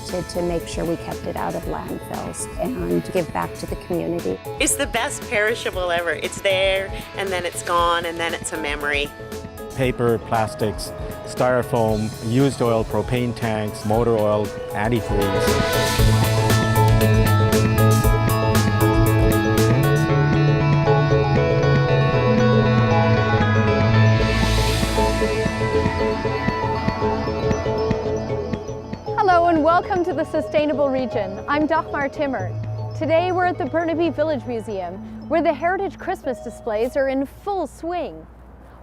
wanted to make sure we kept it out of landfills and give back to the community. It's the best perishable ever. It's there, and then it's gone, and then it's a memory. Paper, plastics, styrofoam, used oil, propane tanks, motor oil, antifreeze. Hello and welcome to the Sustainable Region. I'm Dagmar Timmer. Today we're at the Burnaby Village Museum, where the Heritage Christmas displays are in full swing.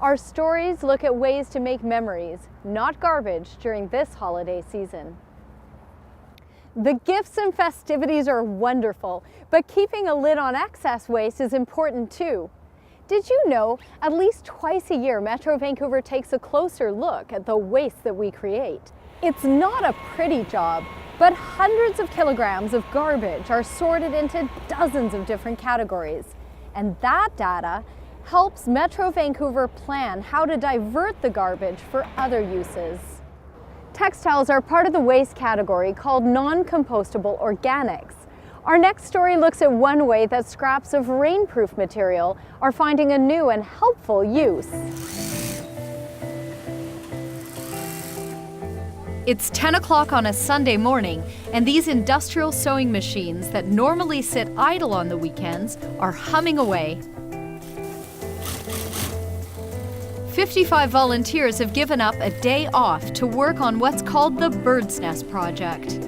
Our stories look at ways to make memories, not garbage, during this holiday season. The gifts and festivities are wonderful, but keeping a lid on excess waste is important too. Did you know at least twice a year Metro Vancouver takes a closer look at the waste that we create? It's not a pretty job, but hundreds of kilograms of garbage are sorted into dozens of different categories. And that data helps Metro Vancouver plan how to divert the garbage for other uses. Textiles are part of the waste category called non-compostable organics. Our next story looks at one way that scraps of rainproof material are finding a new and helpful use. It's 10 o'clock on a Sunday morning, and these industrial sewing machines that normally sit idle on the weekends are humming away. 55 volunteers have given up a day off to work on what's called the Bird's Nest Project.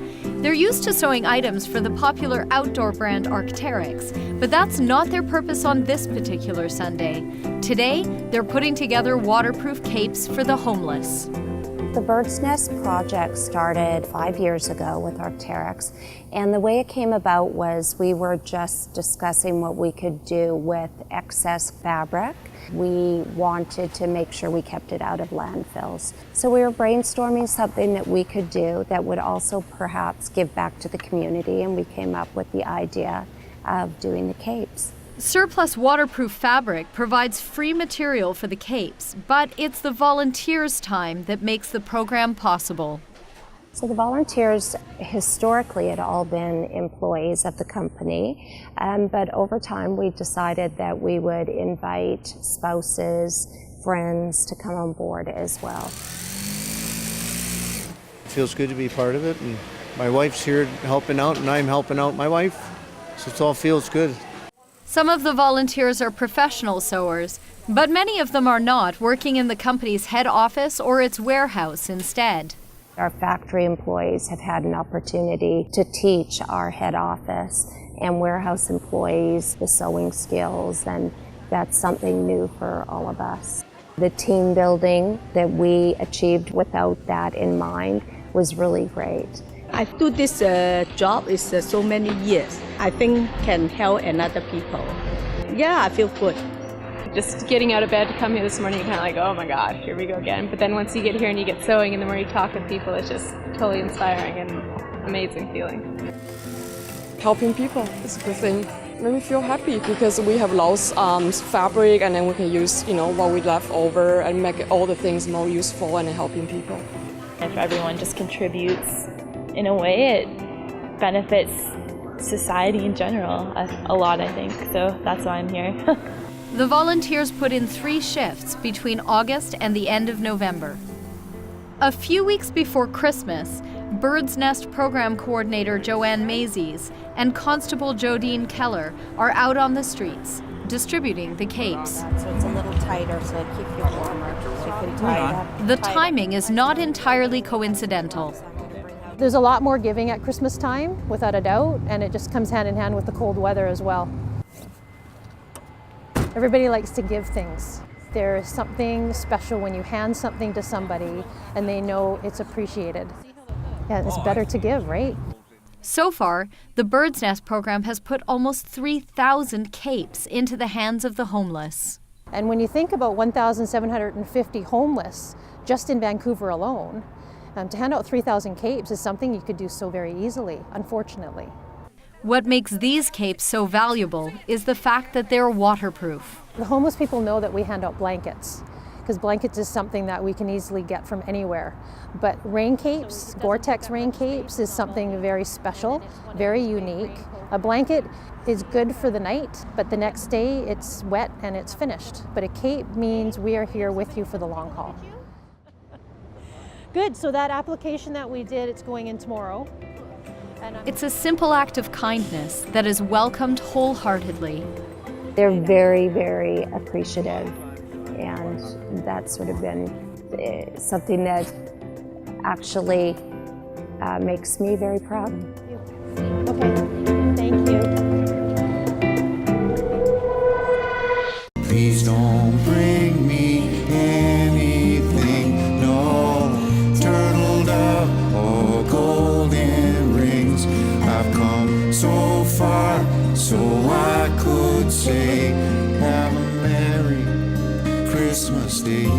They're used to sewing items for the popular outdoor brand Arc'teryx, but that's not their purpose on this particular Sunday. Today, they're putting together waterproof capes for the homeless. The Bird's Nest project started 5 years ago with Arc'teryx, and the way it came about was we were just discussing what we could do with excess fabric. We wanted to make sure we kept it out of landfills. So we were brainstorming something that we could do that would also perhaps give back to the community, and we came up with the idea of doing the capes. Surplus waterproof fabric provides free material for the capes, but it's the volunteers' time that makes the program possible. So the volunteers historically had all been employees of the company, but over time we decided that we would invite spouses, friends to come on board as well. It feels good to be part of it, and my wife's here helping out and I'm helping out my wife, so it all feels good. Some of the volunteers are professional sewers, but many of them are not, working in the company's head office or its warehouse instead. Our factory employees have had an opportunity to teach our head office and warehouse employees the sewing skills, and that's something new for all of us. The team building that we achieved without that in mind was really great. I do this job is so many years. I think can help another people. Yeah, I feel good. Just getting out of bed to come here this morning, you're kind of like, oh my gosh, here we go again. But then once you get here and you get sewing, and the more you talk with people, it's just totally inspiring and amazing feeling. Helping people is a good thing. Made me feel happy because we have lost fabric, and then we can use what we left over and make all the things more useful and helping people. If everyone just contributes in a way, it benefits society in general a lot, I think. So that's why I'm here. The volunteers put in 3 shifts between August and the end of November. A few weeks before Christmas, Bird's Nest Program Coordinator Joanne Mazies and Constable Jodine Keller are out on the streets, distributing the capes. So it's a little tighter so it keeps you warmer, so you can tie it up. The timing is not entirely coincidental. There's a lot more giving at Christmas time, without a doubt, and it just comes hand in hand with the cold weather as well. Everybody likes to give things. There's something special when you hand something to somebody and they know it's appreciated. Yeah, it's better to give, right? So far, the Bird's Nest program has put almost 3,000 capes into the hands of the homeless. And when you think about 1,750 homeless just in Vancouver alone, to hand out 3,000 capes is something you could do so very easily, unfortunately. What makes these capes so valuable is the fact that they're waterproof. The homeless people know that we hand out blankets, because blankets is something that we can easily get from anywhere. But rain capes, Gore-Tex rain capes, is something very special, very unique. A blanket is good for the night, but the next day it's wet and it's finished. But a cape means we are here with you for the long haul. Good, so that application that we did, it's going in tomorrow. It's a simple act of kindness that is welcomed wholeheartedly. They're very, very appreciative, and that's sort of been something that actually makes me very proud. Okay, thank you. Please don't bring me anything, no turtle dove or golden rings. I've come so far, so I could say, have a Merry Christmas Day.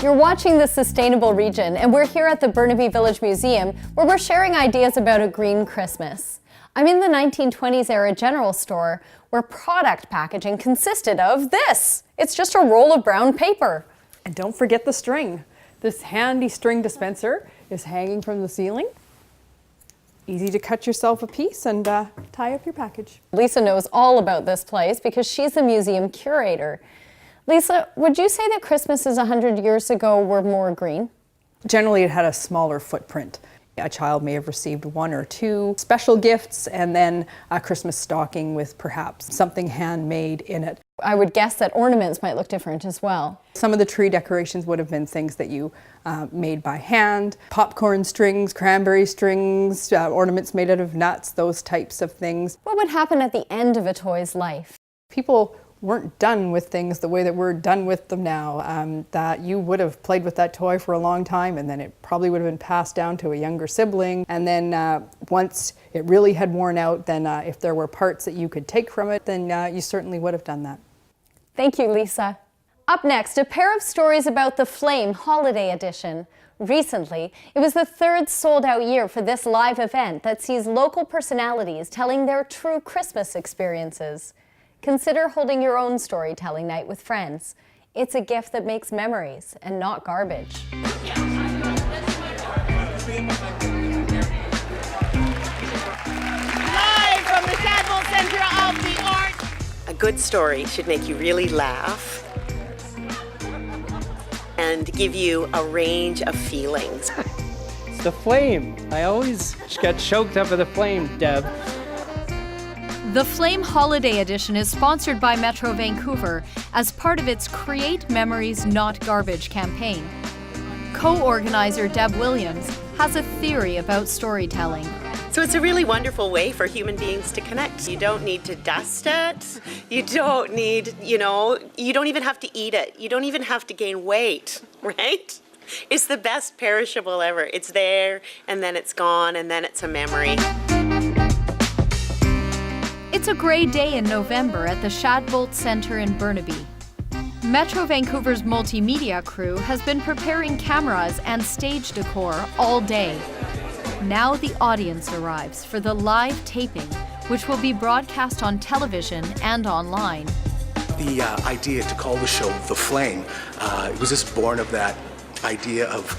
You're watching The Sustainable Region, and we're here at the Burnaby Village Museum, where we're sharing ideas about a green Christmas. I'm in the 1920s era general store, where product packaging consisted of this. It's just a roll of brown paper. And don't forget the string. This handy string dispenser is hanging from the ceiling. Easy to cut yourself a piece and tie up your package. Lisa knows all about this place because she's the museum curator. Lisa, would you say that Christmases 100 years ago were more green? Generally, it had a smaller footprint. A child may have received 1 or 2 special gifts and then a Christmas stocking with perhaps something handmade in it. I would guess that ornaments might look different as well. Some of the tree decorations would have been things that you made by hand. Popcorn strings, cranberry strings, ornaments made out of nuts, those types of things. What would happen at the end of a toy's life? People weren't done with things the way that we're done with them now. That you would have played with that toy for a long time, and then it probably would have been passed down to a younger sibling. And then once it really had worn out, then if there were parts that you could take from it, then you certainly would have done that. Thank you, Lisa. Up next, a pair of stories about the Flame Holiday Edition. Recently, it was the 3rd sold-out year for this live event that sees local personalities telling their true Christmas experiences. Consider holding your own storytelling night with friends. It's a gift that makes memories and not garbage. Live from the Shadwell Centre of the Arts. A good story should make you really laugh and give you a range of feelings. It's the flame. I always get choked up with the flame, Deb. The Flame Holiday Edition is sponsored by Metro Vancouver as part of its Create Memories Not Garbage campaign. Co-organizer Deb Williams has a theory about storytelling. So it's a really wonderful way for human beings to connect. You don't need to dust it. You don't need, you don't even have to eat it. You don't even have to gain weight, right? It's the best perishable ever. It's there, and then it's gone, and then it's a memory. It's a grey day in November at the Shadbolt Centre in Burnaby. Metro Vancouver's multimedia crew has been preparing cameras and stage decor all day. Now the audience arrives for the live taping, which will be broadcast on television and online. The idea to call the show The Flame, it was just born of that idea of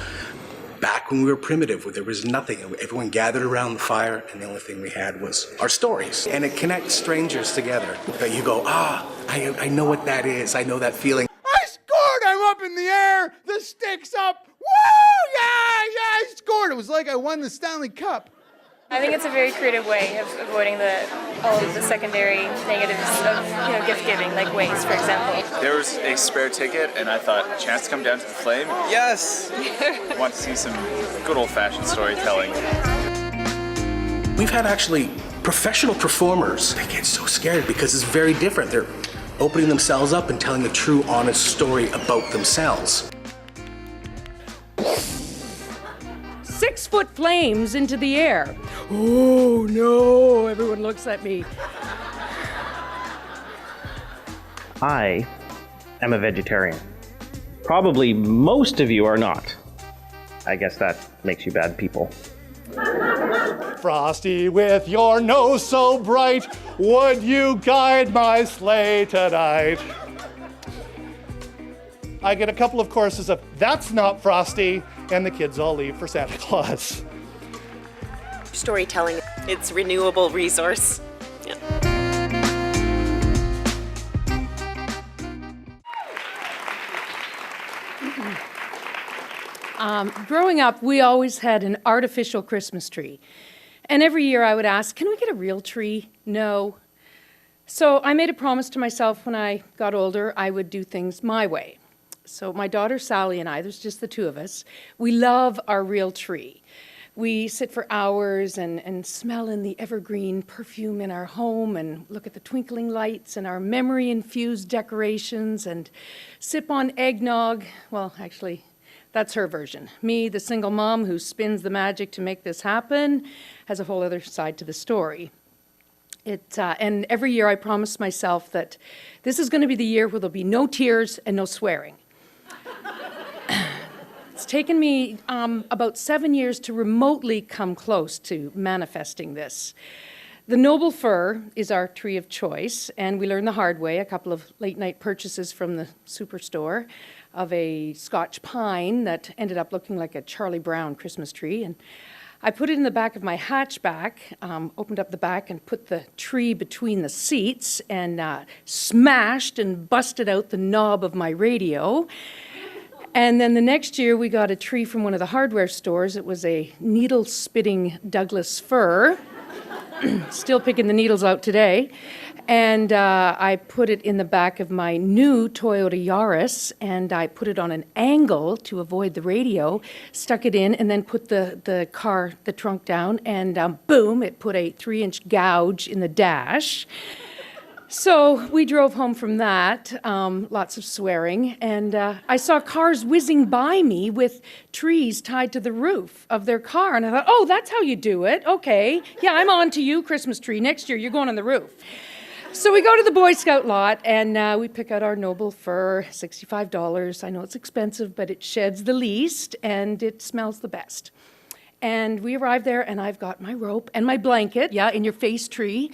back when we were primitive, where there was nothing. Everyone gathered around the fire, and the only thing we had was our stories. And it connects strangers together. You go, I know what that is. I know that feeling. I scored! I'm up in the air! The stick's up! Woo! Yeah, I scored! It was like I won the Stanley Cup. I think it's a very creative way of avoiding all of the secondary negatives of gift giving, like waste, for example. There was a spare ticket, and I thought, chance to come down to the Flame? Yes! Want to see some good old-fashioned storytelling. We've had actually professional performers. They get so scared because it's very different. They're opening themselves up and telling a true, honest story about themselves. 6-foot flames into the air. Oh no, everyone looks at me. I am a vegetarian. Probably most of you are not. I guess that makes you bad people. Frosty, with your nose so bright, would you guide my sleigh tonight? I get a couple of courses of "That's not Frosty," and the kids all leave for Santa Claus. Storytelling, it's a renewable resource. Yeah. Growing up, we always had an artificial Christmas tree. And every year I would ask, can we get a real tree? No. So I made a promise to myself when I got older, I would do things my way. So my daughter Sally and I, there's just the two of us, we love our real tree. We sit for hours and smell in the evergreen perfume in our home and look at the twinkling lights and our memory-infused decorations and sip on eggnog. Well, actually, that's her version. Me, the single mom who spins the magic to make this happen, has a whole other side to the story. And every year I promise myself that this is going to be the year where there'll be no tears and no swearing. It's taken me about 7 years to remotely come close to manifesting this. The noble fir is our tree of choice, and we learned the hard way, a couple of late-night purchases from the superstore of a Scotch pine that ended up looking like a Charlie Brown Christmas tree. And I put it in the back of my hatchback, opened up the back and put the tree between the seats and smashed and busted out the knob of my radio. And then the next year we got a tree from one of the hardware stores. It was a needle-spitting Douglas fir. Still picking the needles out today. And I put it in the back of my new Toyota Yaris, and I put it on an angle to avoid the radio, stuck it in, and then put the trunk down, and boom, it put a 3-inch gouge in the dash. So we drove home from that, lots of swearing, and I saw cars whizzing by me with trees tied to the roof of their car, and I thought, oh, that's how you do it, okay. Yeah, I'm on to you, Christmas tree. Next year, you're going on the roof. So we go to the Boy Scout lot, and we pick out our noble fir, $65. I know it's expensive, but it sheds the least, and it smells the best. And we arrive there, and I've got my rope and my blanket, yeah, in your face tree.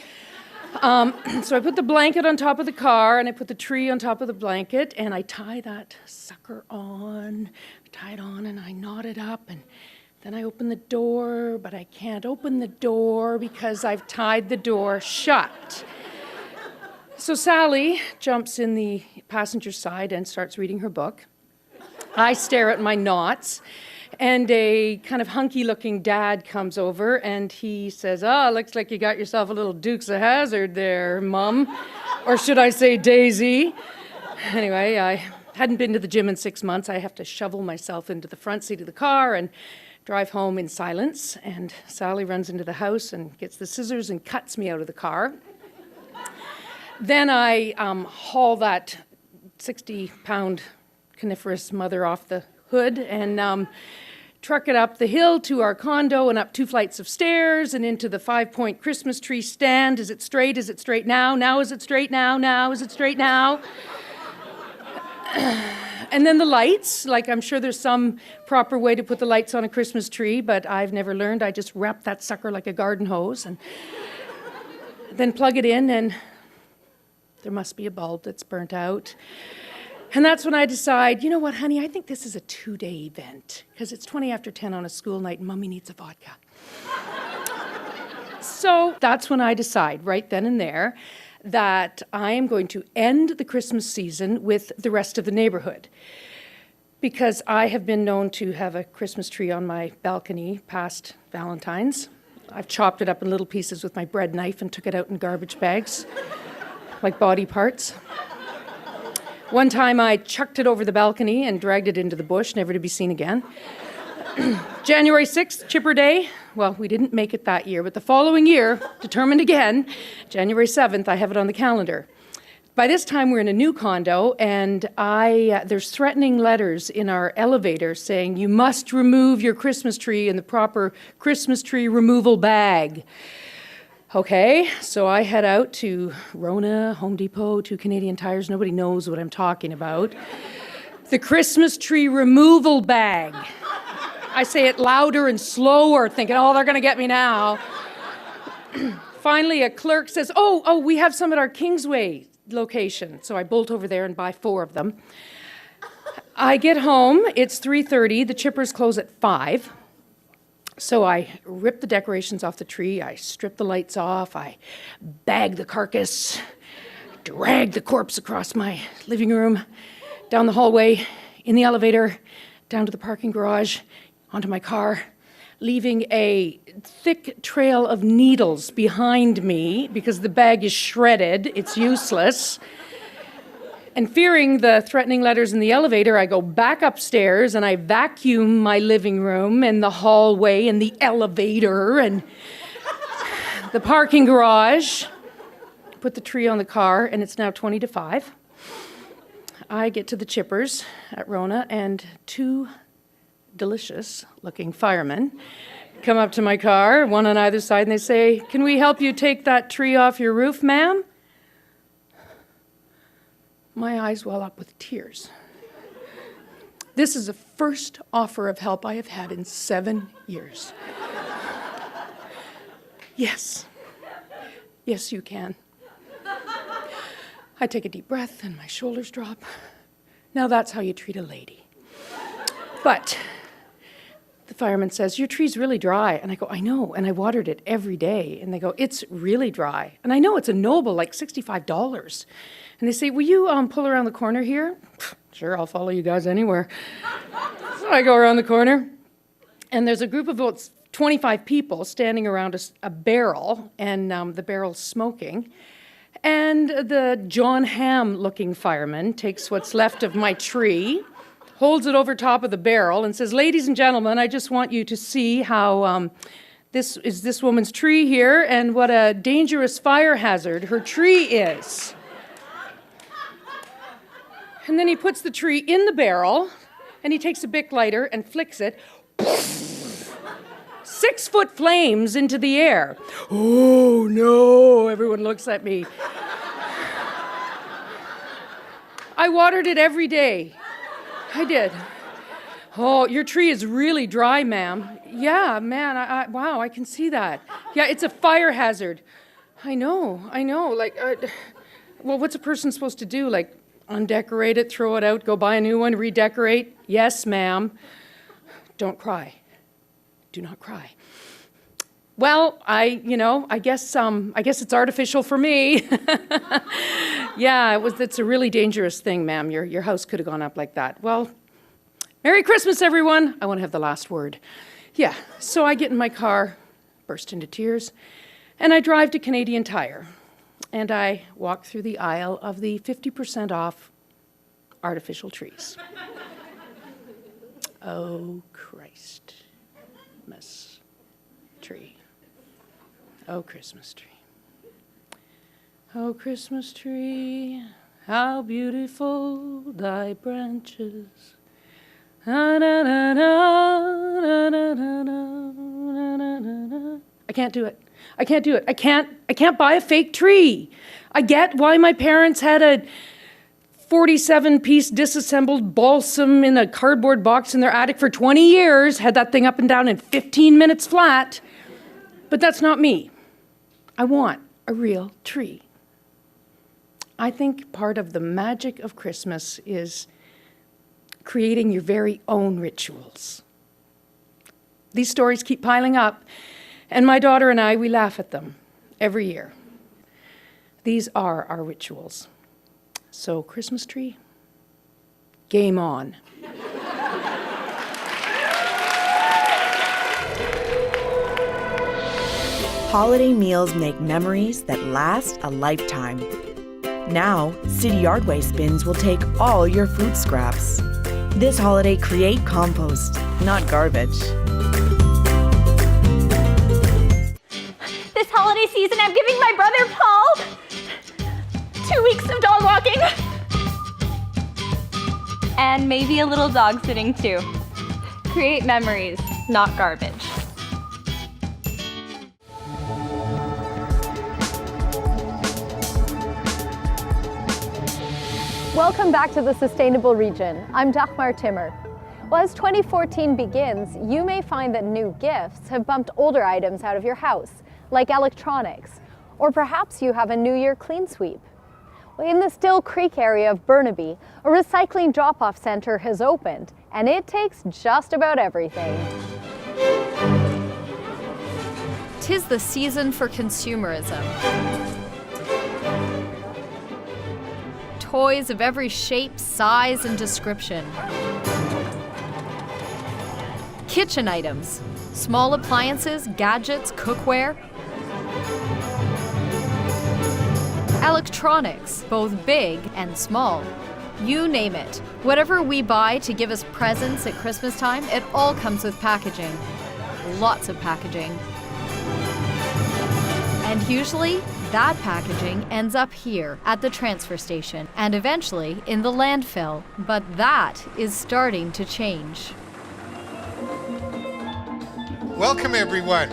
So I put the blanket on top of the car, and I put the tree on top of the blanket, and I tie that sucker on. I tie it on, and I knot it up, and then I open the door, but I can't open the door because I've tied the door shut. So Sally jumps in the passenger side and starts reading her book. I stare at my knots, and a kind of hunky-looking dad comes over, and he says, looks like you got yourself a little Dukes of Hazzard there, Mum. Or should I say Daisy? Anyway, I hadn't been to the gym in 6 months. I have to shovel myself into the front seat of the car and drive home in silence. And Sally runs into the house and gets the scissors and cuts me out of the car. Then I haul that 60-pound coniferous mother off the hood and truck it up the hill to our condo and up 2 flights of stairs and into the 5-point Christmas tree stand. Is it straight? Is it straight now? Now is it straight now? Now is it straight now? And then the lights, like I'm sure there's some proper way to put the lights on a Christmas tree, but I've never learned. I just wrap that sucker like a garden hose and then plug it in, and there must be a bulb that's burnt out. And that's when I decide, you know what, honey, I think this is a 2-day event because it's 20 after 10 on a school night and Mommy needs a vodka. So that's when I decide, right then and there, that I am going to end the Christmas season with the rest of the neighborhood. Because I have been known to have a Christmas tree on my balcony past Valentine's. I've chopped it up in little pieces with my bread knife and took it out in garbage bags, like body parts. One time I chucked it over the balcony and dragged it into the bush, never to be seen again. January 6th, Chipper Day. Well, we didn't make it that year, but the following year, determined again, January 7th, I have it on the calendar. By this time, we're in a new condo, and there's threatening letters in our elevator saying, you must remove your Christmas tree in the proper Christmas tree removal bag. Okay, so I head out to Rona, Home Depot, to Canadian Tires. Nobody knows what I'm talking about. The Christmas tree removal bag. I say it louder and slower, thinking, oh, they're going to get me now. Finally, a clerk says, oh, we have some at our Kingsway location. So I bolt over there and buy 4 of them. I get home, it's 3:30, the chippers close at 5. So I rip the decorations off the tree, I strip the lights off, I bag the carcass, drag the corpse across my living room, down the hallway, in the elevator, down to the parking garage, onto my car, leaving a thick trail of needles behind me because the bag is shredded, it's useless. And fearing the threatening letters in the elevator, I go back upstairs and I vacuum my living room and the hallway and the elevator and the parking garage, put the tree on the car, and it's now 20 to 5. I get to the chippers at Rona, and 2 delicious-looking firemen come up to my car, one on either side, and they say, "Can we help you take that tree off your roof, ma'am?" My eyes well up with tears. This is the first offer of help I have had in 7 years. Yes. Yes, you can. I take a deep breath and my shoulders drop. Now that's how you treat a lady. But the fireman says, "Your tree's really dry." And I go, "I know, and I watered it every day." And they go, "It's really dry." And I know it's a noble, like $65. And they say, "Will you pull around the corner here?" Sure, I'll follow you guys anywhere. So I go around the corner, and there's a group of about 25 people standing around a barrel, and the barrel's smoking. And the John Hamm-looking fireman takes what's left of my tree, holds it over top of the barrel, and says, "Ladies and gentlemen, I just want you to see how this is this woman's tree here, and what a dangerous fire hazard her tree is." And then he puts the tree in the barrel, and he takes a Bic lighter and flicks it. 6-foot flames into the air. "Oh, no," everyone looks at me. I watered it every day. I did. "Oh, your tree is really dry, ma'am." "Yeah, man, wow, I can see that." "Yeah, it's a fire hazard." I know. Like, well, what's a person supposed to do? Like, undecorate it, throw it out, go buy a new one, redecorate? "Yes, ma'am." "Don't cry. Do not cry." Well, I guess it's artificial for me. Yeah, it's a really dangerous thing, ma'am. Your house could have gone up like that. Well, Merry Christmas, everyone. I want to have the last word. Yeah, so I get in my car, burst into tears, and I drive to Canadian Tire. And I walk through the aisle of the 50% off artificial trees. Oh, Christ. Christmas tree. Oh, Christmas tree. Oh, Christmas tree, how beautiful thy branches. I can't do it. I can't buy a fake tree. I get why my parents had a 47-piece disassembled balsam in a cardboard box in their attic for 20 years, had that thing up and down in 15 minutes flat. But that's not me. I want a real tree. I think part of the magic of Christmas is creating your very own rituals. These stories keep piling up, and my daughter and I, we laugh at them every year. These are our rituals. So, Christmas tree, game on. Holiday meals make memories that last a lifetime. Now, City Yardway Spins will take all your food scraps. This holiday, create compost, not garbage. This holiday season, I'm giving my brother Paul 2 weeks of dog walking. And maybe a little dog sitting too. Create memories, not garbage. Welcome back to the Sustainable Region. I'm Dagmar Timmer. Well, as 2014 begins, you may find that new gifts have bumped older items out of your house, like electronics, or perhaps you have a New Year clean sweep. Well, in the Still Creek area of Burnaby, a recycling drop-off center has opened, and it takes just about everything. 'Tis the season for consumerism. Toys of every shape, size, and description. Kitchen items, small appliances, gadgets, cookware. Electronics, both big and small. You name it. Whatever we buy to give us presents at Christmas time, it all comes with packaging. Lots of packaging. And usually, that packaging ends up here at the transfer station and eventually in the landfill. But that is starting to change. Welcome, everyone.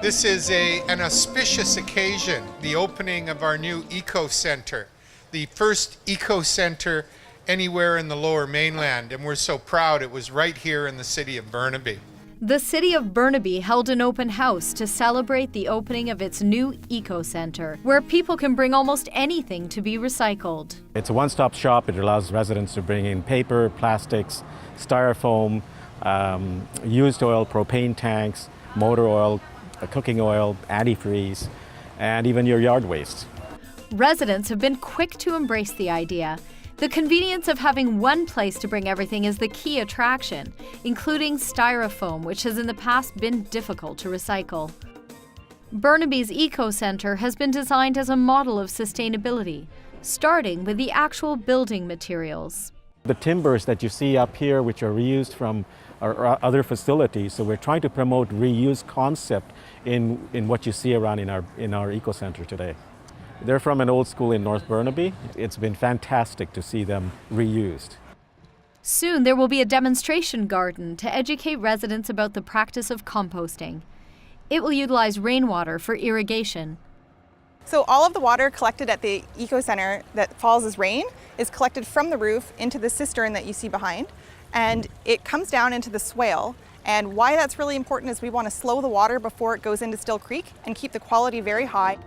This is an auspicious occasion, the opening of our new Eco-Centre, the first Eco-Centre anywhere in the Lower Mainland, and we're so proud it was right here in the city of Burnaby. The city of Burnaby held an open house to celebrate the opening of its new Eco-Centre, where people can bring almost anything to be recycled. It's a one-stop shop. It allows residents to bring in paper, plastics, styrofoam, used oil, propane tanks, motor oil, cooking oil, antifreeze, and even your yard waste. Residents have been quick to embrace the idea. The convenience of having one place to bring everything is the key attraction, including styrofoam, which has in the past been difficult to recycle. Burnaby's Eco-Centre has been designed as a model of sustainability, starting with the actual building materials. The timbers that you see up here, which are reused from our other facilities, so we're trying to promote reuse concept in what you see around in our Eco-Centre today. They're from an old school in North Burnaby. It's been fantastic to see them reused. Soon there will be a demonstration garden to educate residents about the practice of composting. It will utilize rainwater for irrigation. So all of the water collected at the Eco-Centre that falls as rain is collected from the roof into the cistern that you see behind, and it comes down into the swale. And why that's really important is we want to slow the water before it goes into Still Creek and keep the quality very high.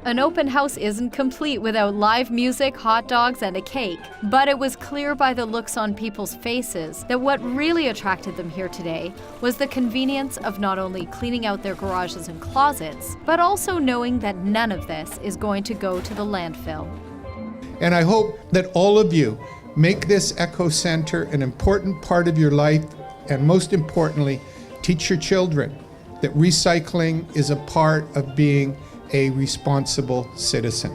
An open house isn't complete without live music, hot dogs, and a cake. But it was clear by the looks on people's faces that what really attracted them here today was the convenience of not only cleaning out their garages and closets, but also knowing that none of this is going to go to the landfill. And I hope that all of you make this Eco-Centre an important part of your life, and most importantly, teach your children that recycling is a part of being a responsible citizen.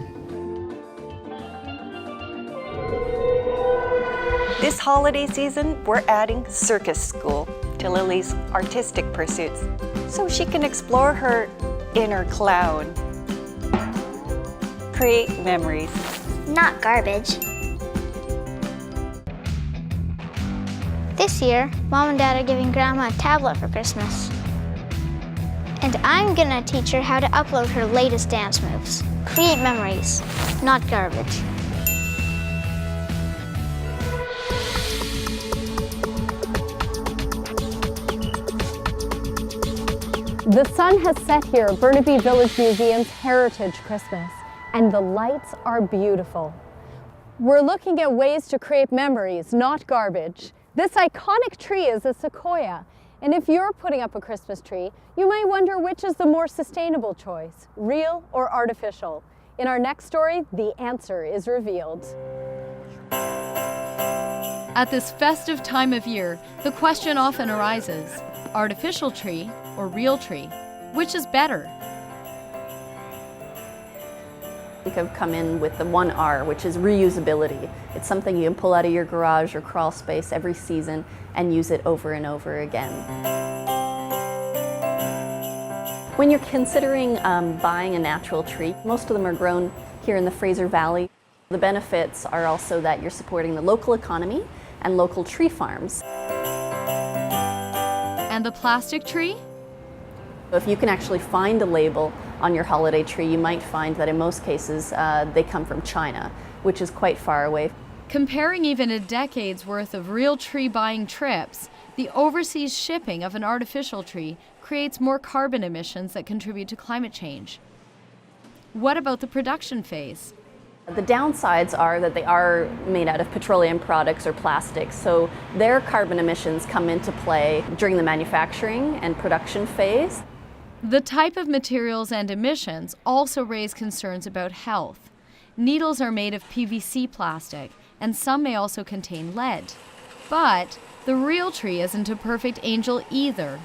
This holiday season, we're adding circus school to Lily's artistic pursuits so she can explore her inner clown. Create memories. Not garbage. This year, Mom and Dad are giving Grandma a tablet for Christmas. And I'm gonna teach her how to upload her latest dance moves. Create memories, not garbage. The sun has set here at Burnaby Village Museum's Heritage Christmas, and the lights are beautiful. We're looking at ways to create memories, not garbage. This iconic tree is a sequoia, and if you're putting up a Christmas tree, you might wonder which is the more sustainable choice, real or artificial. In our next story, the answer is revealed. At this festive time of year, the question often arises, artificial tree or real tree? Which is better? We have come in with the 1R, which is reusability. It's something you can pull out of your garage or crawl space every season and use it over and over again. When you're considering buying a natural tree, most of them are grown here in the Fraser Valley. The benefits are also that you're supporting the local economy and local tree farms. And the plastic tree? If you can actually find a label on your holiday tree, you might find that in most cases they come from China. which is quite far away. Comparing even a decade's worth of real tree buying trips, the overseas shipping of an artificial tree creates more carbon emissions that contribute to climate change. What about the production phase? The downsides are that they are made out of petroleum products or plastics, so their carbon emissions come into play during the manufacturing and production phase. The type of materials and emissions also raise concerns about health. Needles are made of PVC plastic, and some may also contain lead. But the real tree isn't a perfect angel either.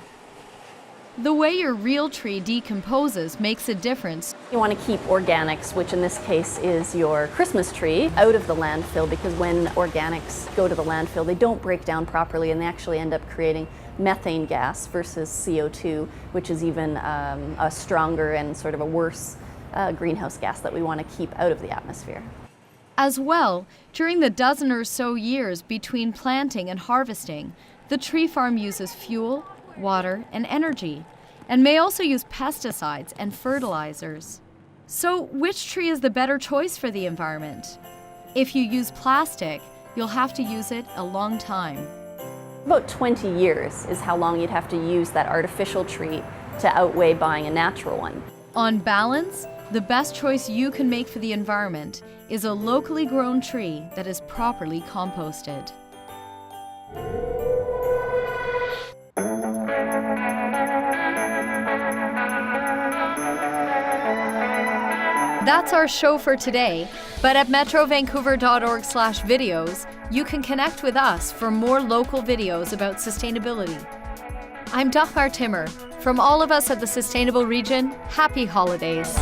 The way your real tree decomposes makes a difference. You want to keep organics, which in this case is your Christmas tree, out of the landfill, because when organics go to the landfill, they don't break down properly and they actually end up creating methane gas versus CO2, which is even a stronger and sort of a worse greenhouse gas that we want to keep out of the atmosphere. As well, during the dozen or so years between planting and harvesting, the tree farm uses fuel, water, and energy, and may also use pesticides and fertilizers. So, which tree is the better choice for the environment? If you use plastic, you'll have to use it a long time. About 20 years is how long you'd have to use that artificial tree to outweigh buying a natural one. On balance, the best choice you can make for the environment is a locally grown tree that is properly composted. That's our show for today, but at metrovancouver.org/videos, you can connect with us for more local videos about sustainability. I'm Dagmar Timmer. From all of us at the Sustainable Region, happy holidays.